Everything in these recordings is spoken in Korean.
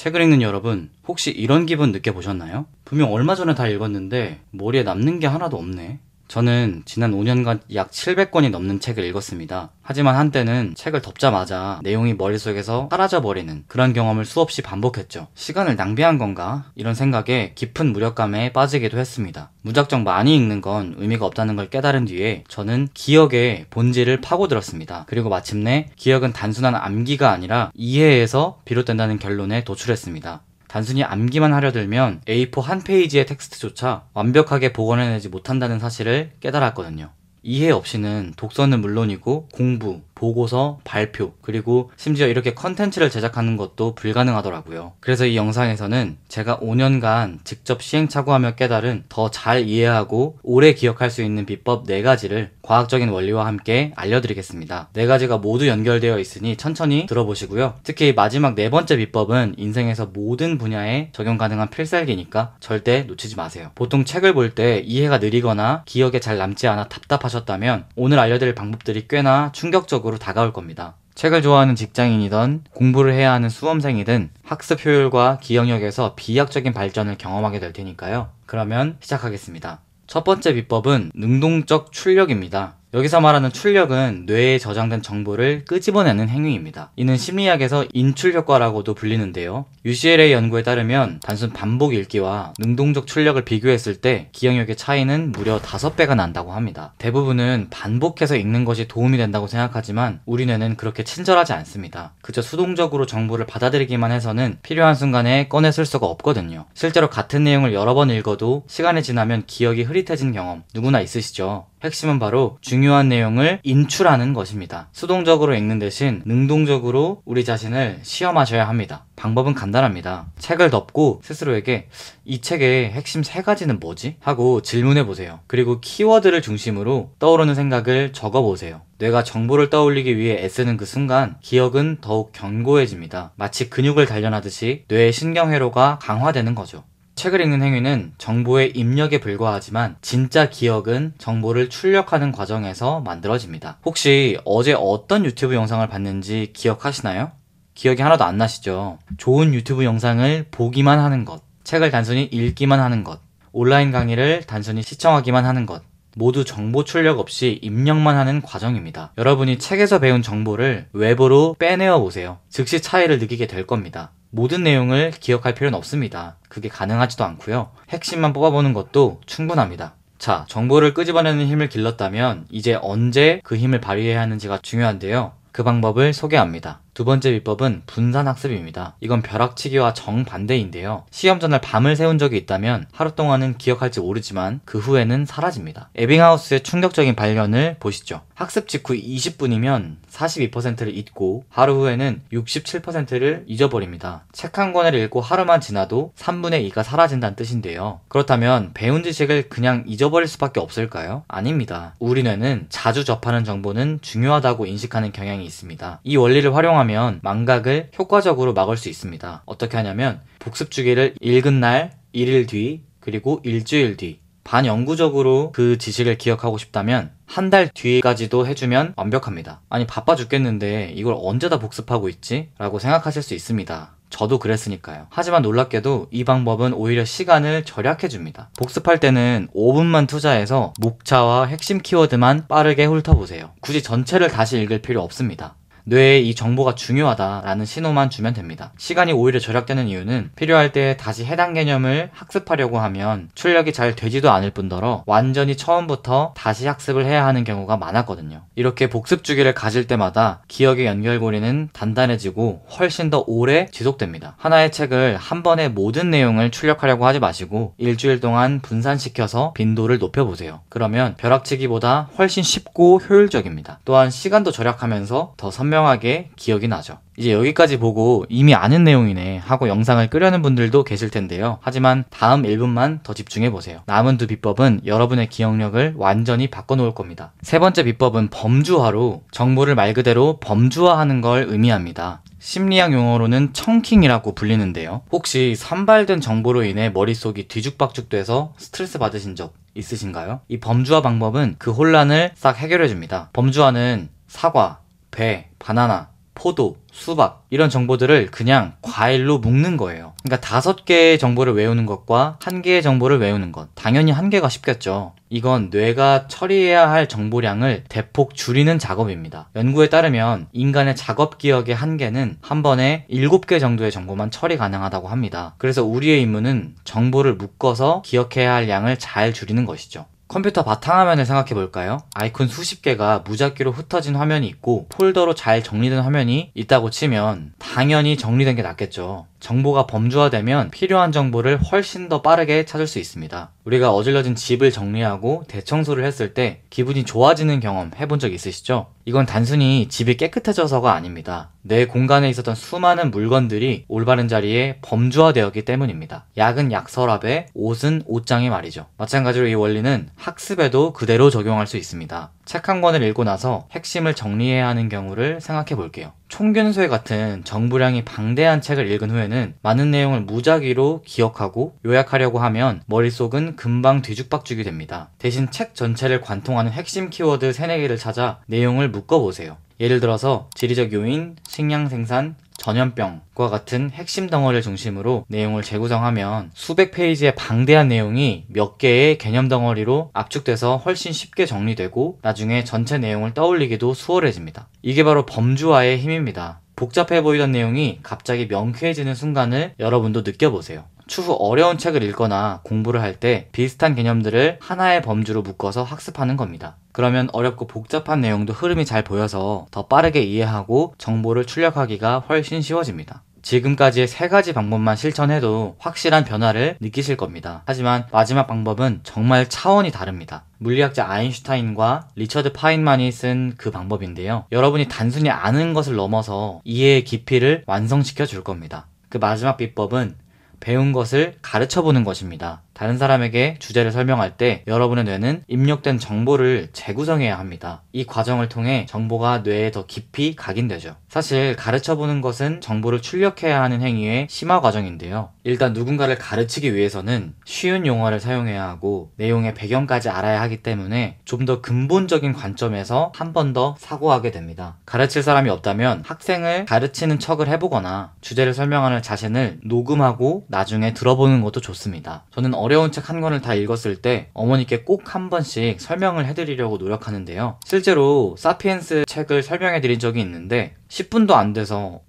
책을 읽는 여러분, 혹시 이런 기분 느껴보셨나요? 분명 얼마 전에 다 읽었는데 머리에 남는 게 하나도 없네. 저는 지난 5년간 약 700권이 넘는 책을 읽었습니다. 하지만 한때는 책을 덮자마자 내용이 머릿속에서 사라져버리는 그런 경험을 수없이 반복했죠. 시간을 낭비한 건가? 이런 생각에 깊은 무력감에 빠지기도 했습니다. 무작정 많이 읽는 건 의미가 없다는 걸 깨달은 뒤에 저는 기억의 본질을 파고들었습니다. 그리고 마침내 기억은 단순한 암기가 아니라 이해에서 비롯된다는 결론에 도출했습니다. 단순히 암기만 하려 들면 A4 한 페이지의 텍스트조차 완벽하게 복원해내지 못한다는 사실을 깨달았거든요. 이해 없이는 독서는 물론이고 공부, 보고서, 발표, 그리고 심지어 이렇게 컨텐츠를 제작하는 것도 불가능하더라고요. 그래서 이 영상에서는 제가 5년간 직접 시행착오하며 깨달은 더 잘 이해하고 오래 기억할 수 있는 비법 4가지를 과학적인 원리와 함께 알려드리겠습니다. 4가지가 모두 연결되어 있으니 천천히 들어보시고요. 특히 마지막 4번째 비법은 인생에서 모든 분야에 적용 가능한 필살기니까 절대 놓치지 마세요. 보통 책을 볼 때 이해가 느리거나 기억에 잘 남지 않아 답답하셨다면 오늘 알려드릴 방법들이 꽤나 충격적으로 다가올 겁니다. 책을 좋아하는 직장인이든 공부를 해야 하는 수험생이든 학습 효율과 기억력에서 비약적인 발전을 경험하게 될 테니까요. 그러면 시작하겠습니다. 첫 번째 비법은 능동적 출력입니다. 여기서 말하는 출력은 뇌에 저장된 정보를 끄집어내는 행위입니다. 이는 심리학에서 인출 효과라고도 불리는데요. UCLA 연구에 따르면 단순 반복 읽기와 능동적 출력을 비교했을 때 기억력의 차이는 무려 5배가 난다고 합니다. 대부분은 반복해서 읽는 것이 도움이 된다고 생각하지만 우리 뇌는 그렇게 친절하지 않습니다. 그저 수동적으로 정보를 받아들이기만 해서는 필요한 순간에 꺼내 쓸 수가 없거든요. 실제로 같은 내용을 여러 번 읽어도 시간이 지나면 기억이 흐릿해진 경험 누구나 있으시죠? 핵심은 바로 중요한 내용을 인출하는 것입니다. 수동적으로 읽는 대신 능동적으로 우리 자신을 시험하셔야 합니다. 방법은 간단합니다. 책을 덮고 스스로에게 이 책의 핵심 3가지는 뭐지? 하고 질문해보세요. 그리고 키워드를 중심으로 떠오르는 생각을 적어보세요. 뇌가 정보를 떠올리기 위해 애쓰는 그 순간 기억은 더욱 견고해집니다. 마치 근육을 단련하듯이 뇌의 신경회로가 강화되는 거죠. 책을 읽는 행위는 정보의 입력에 불과하지만 진짜 기억은 정보를 출력하는 과정에서 만들어집니다. 혹시 어제 어떤 유튜브 영상을 봤는지 기억하시나요? 기억이 하나도 안 나시죠? 좋은 유튜브 영상을 보기만 하는 것, 책을 단순히 읽기만 하는 것, 온라인 강의를 단순히 시청하기만 하는 것, 모두 정보 출력 없이 입력만 하는 과정입니다. 여러분이 책에서 배운 정보를 외부로 빼내어 보세요. 즉시 차이를 느끼게 될 겁니다. 모든 내용을 기억할 필요는 없습니다. 그게 가능하지도 않고요. 핵심만 뽑아보는 것도 충분합니다. 자, 정보를 끄집어내는 힘을 길렀다면 이제 언제 그 힘을 발휘해야 하는지가 중요한데요. 그 방법을 소개합니다. 두 번째 비법은 분산학습입니다. 이건 벼락치기와 정반대인데요. 시험 전날 밤을 새운 적이 있다면 하루 동안은 기억할지 모르지만 그 후에는 사라집니다. 에빙하우스의 충격적인 발견을 보시죠. 학습 직후 20분이면 42%를 잊고 하루 후에는 67%를 잊어버립니다. 책 한 권을 읽고 하루만 지나도 3분의 2가 사라진다는 뜻인데요. 그렇다면 배운 지식을 그냥 잊어버릴 수밖에 없을까요? 아닙니다. 우리 뇌는 자주 접하는 정보는 중요하다고 인식하는 경향이 있습니다. 이 원리를 활용하면 망각을 효과적으로 막을 수 있습니다. 어떻게 하냐면 복습 주기를 읽은 날, 1일 뒤, 그리고 일주일 뒤 반영구적으로 그 지식을 기억하고 싶다면 한 달 뒤까지도 해주면 완벽합니다. 아니 바빠 죽겠는데 이걸 언제 다 복습하고 있지? 라고 생각하실 수 있습니다. 저도 그랬으니까요. 하지만 놀랍게도 이 방법은 오히려 시간을 절약해줍니다. 복습할 때는 5분만 투자해서 목차와 핵심 키워드만 빠르게 훑어보세요. 굳이 전체를 다시 읽을 필요 없습니다. 뇌에 이 정보가 중요하다라는 신호만 주면 됩니다. 시간이 오히려 절약되는 이유는 필요할 때 다시 해당 개념을 학습하려고 하면 출력이 잘 되지도 않을 뿐더러 완전히 처음부터 다시 학습을 해야 하는 경우가 많았거든요. 이렇게 복습 주기를 가질 때마다 기억의 연결고리는 단단해지고 훨씬 더 오래 지속됩니다. 하나의 책을 한 번에 모든 내용을 출력하려고 하지 마시고 일주일 동안 분산시켜서 빈도를 높여보세요. 그러면 벼락치기보다 훨씬 쉽고 효율적입니다. 또한 시간도 절약하면서 더 선명하게 기억이 나죠. 이제 여기까지 보고 이미 아는 내용이네 하고 영상을 끄려는 분들도 계실 텐데요. 하지만 다음 1분만 더 집중해보세요. 남은 두 비법은 여러분의 기억력을 완전히 바꿔놓을 겁니다. 세 번째 비법은 범주화로 정보를 말 그대로 범주화하는 걸 의미합니다. 심리학 용어로는 청킹이라고 불리는데요. 혹시 산발된 정보로 인해 머릿속이 뒤죽박죽돼서 스트레스 받으신 적 있으신가요? 이 범주화 방법은 그 혼란을 싹 해결해줍니다. 범주화는 사과, 배, 바나나, 포도, 수박 이런 정보들을 그냥 과일로 묶는 거예요. 그러니까 5개의 정보를 외우는 것과 1개의 정보를 외우는 것, 당연히 1개가 쉽겠죠. 이건 뇌가 처리해야 할 정보량을 대폭 줄이는 작업입니다. 연구에 따르면 인간의 작업 기억의 한계는 한 번에 7개 정도의 정보만 처리 가능하다고 합니다. 그래서 우리의 임무는 정보를 묶어서 기억해야 할 양을 잘 줄이는 것이죠. 컴퓨터 바탕화면을 생각해 볼까요? 아이콘 수십 개가 무작위로 흩어진 화면이 있고 폴더로 잘 정리된 화면이 있다고 치면 당연히 정리된 게 낫겠죠. 정보가 범주화되면 필요한 정보를 훨씬 더 빠르게 찾을 수 있습니다. 우리가 어질러진 집을 정리하고 대청소를 했을 때 기분이 좋아지는 경험 해본 적 있으시죠? 이건 단순히 집이 깨끗해져서가 아닙니다. 내 공간에 있었던 수많은 물건들이 올바른 자리에 범주화되었기 때문입니다. 약은 약 서랍에, 옷은 옷장에 말이죠. 마찬가지로 이 원리는 학습에도 그대로 적용할 수 있습니다. 책 한 권을 읽고 나서 핵심을 정리해야 하는 경우를 생각해 볼게요. 총균수회 같은 정보량이 방대한 책을 읽은 후에는 많은 내용을 무작위로 기억하고 요약하려고 하면 머릿속은 금방 뒤죽박죽이 됩니다. 대신 책 전체를 관통하는 핵심 키워드 3-4개를 찾아 내용을 묶어보세요. 예를 들어서 지리적 요인, 식량 생산, 전염병과 같은 핵심 덩어리를 중심으로 내용을 재구성하면 수백 페이지의 방대한 내용이 몇 개의 개념 덩어리로 압축돼서 훨씬 쉽게 정리되고 나중에 전체 내용을 떠올리기도 수월해집니다. 이게 바로 범주화의 힘입니다. 복잡해 보이던 내용이 갑자기 명쾌해지는 순간을 여러분도 느껴보세요. 추후 어려운 책을 읽거나 공부를 할 때 비슷한 개념들을 하나의 범주로 묶어서 학습하는 겁니다. 그러면 어렵고 복잡한 내용도 흐름이 잘 보여서 더 빠르게 이해하고 정보를 출력하기가 훨씬 쉬워집니다. 지금까지의 3가지 방법만 실천해도 확실한 변화를 느끼실 겁니다. 하지만 마지막 방법은 정말 차원이 다릅니다. 물리학자 아인슈타인과 리처드 파인만이 쓴 그 방법인데요. 여러분이 단순히 아는 것을 넘어서 이해의 깊이를 완성시켜 줄 겁니다. 그 마지막 비법은 배운 것을 가르쳐보는 것입니다. 다른 사람에게 주제를 설명할 때 여러분의 뇌는 입력된 정보를 재구성해야 합니다. 이 과정을 통해 정보가 뇌에 더 깊이 각인되죠. 사실 가르쳐보는 것은 정보를 출력해야 하는 행위의 심화 과정인데요. 일단 누군가를 가르치기 위해서는 쉬운 용어를 사용해야 하고 내용의 배경까지 알아야 하기 때문에 좀 더 근본적인 관점에서 한 번 더 사고하게 됩니다. 가르칠 사람이 없다면 학생을 가르치는 척을 해보거나 주제를 설명하는 자신을 녹음하고 나중에 들어보는 것도 좋습니다. 저는 어려운 책 한 권을 다 읽었을 때 어머니께 꼭 한 번씩 설명을 해드리려고 노력하는데요. 실제로 사피엔스 책을 설명해드린 적이 있는데 10분도 안 돼서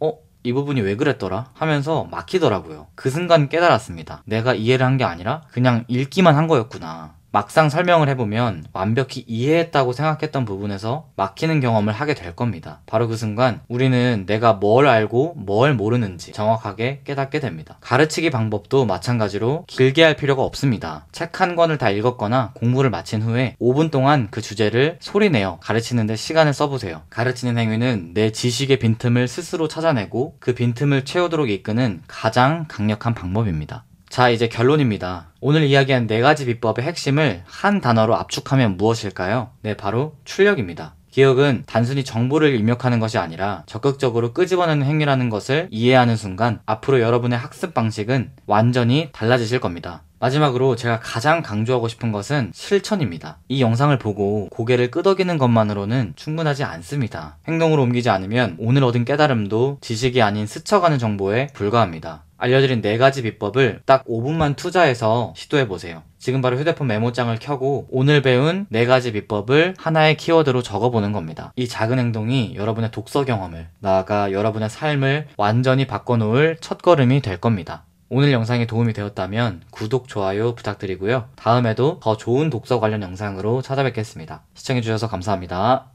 이 부분이 왜 그랬더라? 하면서 막히더라고요. 그 순간 깨달았습니다. 내가 이해를 한 게 아니라 그냥 읽기만 한 거였구나. 막상 설명을 해보면 완벽히 이해했다고 생각했던 부분에서 막히는 경험을 하게 될 겁니다. 바로 그 순간 우리는 내가 뭘 알고 뭘 모르는지 정확하게 깨닫게 됩니다. 가르치기 방법도 마찬가지로 길게 할 필요가 없습니다. 책 한 권을 다 읽었거나 공부를 마친 후에 5분 동안 그 주제를 소리내어 가르치는데 시간을 써보세요. 가르치는 행위는 내 지식의 빈틈을 스스로 찾아내고 그 빈틈을 채우도록 이끄는 가장 강력한 방법입니다. 자, 이제 결론입니다. 오늘 이야기한 4가지 비법의 핵심을 한 단어로 압축하면 무엇일까요? 네, 바로 출력입니다. 기억은 단순히 정보를 입력하는 것이 아니라 적극적으로 끄집어내는 행위라는 것을 이해하는 순간 앞으로 여러분의 학습 방식은 완전히 달라지실 겁니다. 마지막으로 제가 가장 강조하고 싶은 것은 실천입니다. 이 영상을 보고 고개를 끄덕이는 것만으로는 충분하지 않습니다. 행동으로 옮기지 않으면 오늘 얻은 깨달음도 지식이 아닌 스쳐가는 정보에 불과합니다. 알려드린 4가지 비법을 딱 5분만 투자해서 시도해보세요. 지금 바로 휴대폰 메모장을 켜고 오늘 배운 4가지 비법을 하나의 키워드로 적어보는 겁니다. 이 작은 행동이 여러분의 독서 경험을, 나아가 여러분의 삶을 완전히 바꿔놓을 첫걸음이 될 겁니다. 오늘 영상이 도움이 되었다면 구독, 좋아요 부탁드리고요. 다음에도 더 좋은 독서 관련 영상으로 찾아뵙겠습니다. 시청해주셔서 감사합니다.